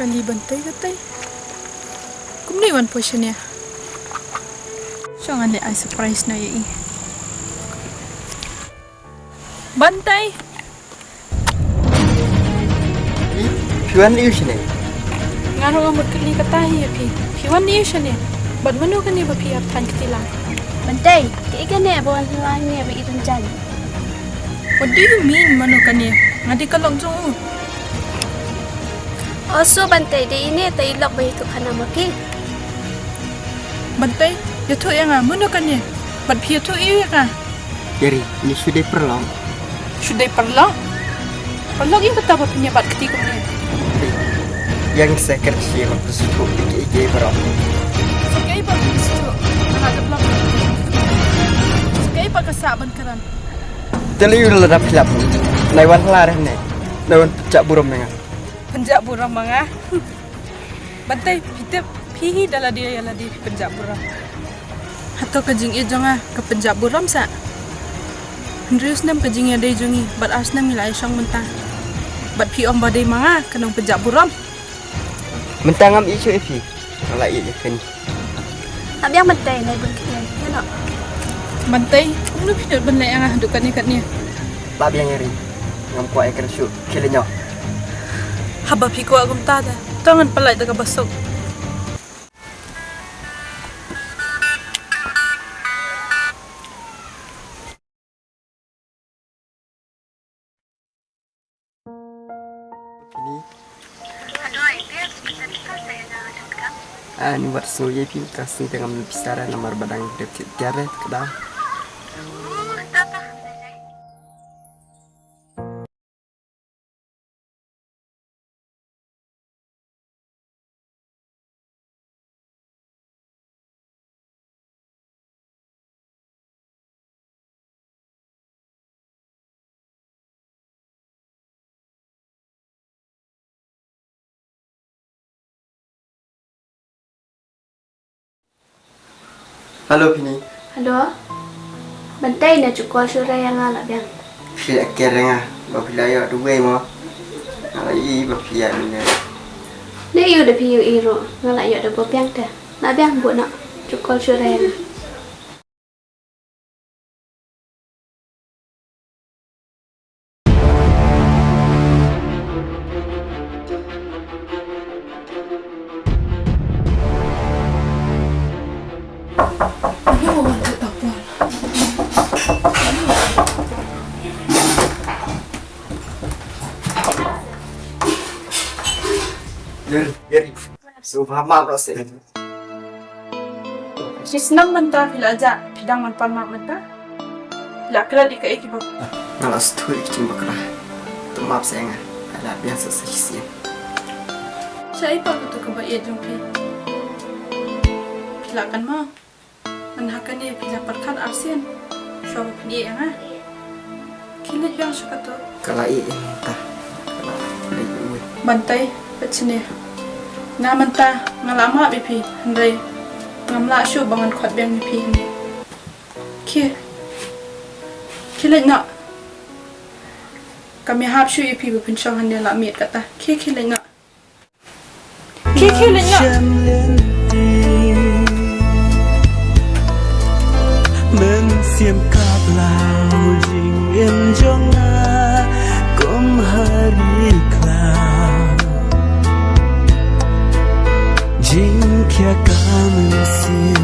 kali bantai katai. Kumni wan portion ya. Jangan deh, I surprise na yai. Bantai. Piwan ni usine. Ngaro amut kali katai ya pi. Piwan ni usine. Bad manu kan ya bapi ap tan ketilang. Bantai, kaigan ni bawa lang ni ba itong jan. What do you mean manu kan ya? Ngadi kalong jong. Also bantai di ini tayo ilok ba ito ka na maki. Bantai, yato ya nga manu kan ya? Bad pi yato iya ka. Jadi, ni sudah perlu. Sudah perlu. Perlu yang betapa punya bad ketikum ni. Yang saya kerja waktu situ iki perlu. Sekali bad situ. Ada belum. Sekali bad kesaban keran. Jadi udah dah pilap. Naiwan larang ni. Naiwan cak buram ni. Penjak buram manga. Bantai kita pihi dalam dia ialah di penjak buram. Atau kejing ijong ke penjak buram sa. Hendrius nam kejing ada ijongi, bat ars nam milai syang mentah. Bat pi om badai manga kenong penjak buram. Mentangam isu epi. Ala iya kan. Abi yang bantai na ibang kiyan. Ano? Bantai, ano pinot banlay ang dukan ni katnya. Babi yang ngeri. Ngam kuat ikan syuk kilenyo. Haba pi ko agum tada. Tangan palay daga basok. Ini buat soya pi kasih dengan bicara nomor badang dekat tiara kedal. Halo Pini. Halo? Bantai na cukwa suray yang alak yang. Saya kira bapak laya dua mo. Ala i bapak ni. Ni iyo da piyo iro. Ngalak yo da bopiang dah. Nak biang buat nak cukwa suray yang. Geri. Subhama proses. Sisnam mentah pila aja pidang man palma mentah. Pila kira di kai kibo. Ngalas tu ikcing bakra. Tu maaf saya ngah. Ada biasa sesi. Saya pa ko to ka ba iya jong pi. Pila kan ma. Manhakan ni pila perkan arsian. So ni nga. Kini yang suka to. Kalau i entah. Kalau Bantai pecine. Nga manta ngalama bipi handai. Ngamla syu bangan khot biang bipi handai. Kile nak. Kami hap syu ipi berpencang handai la miet kata. Kile nak. Kile nak. Men siam kap lau jing em jonga kom hari klau jing kia kamen sim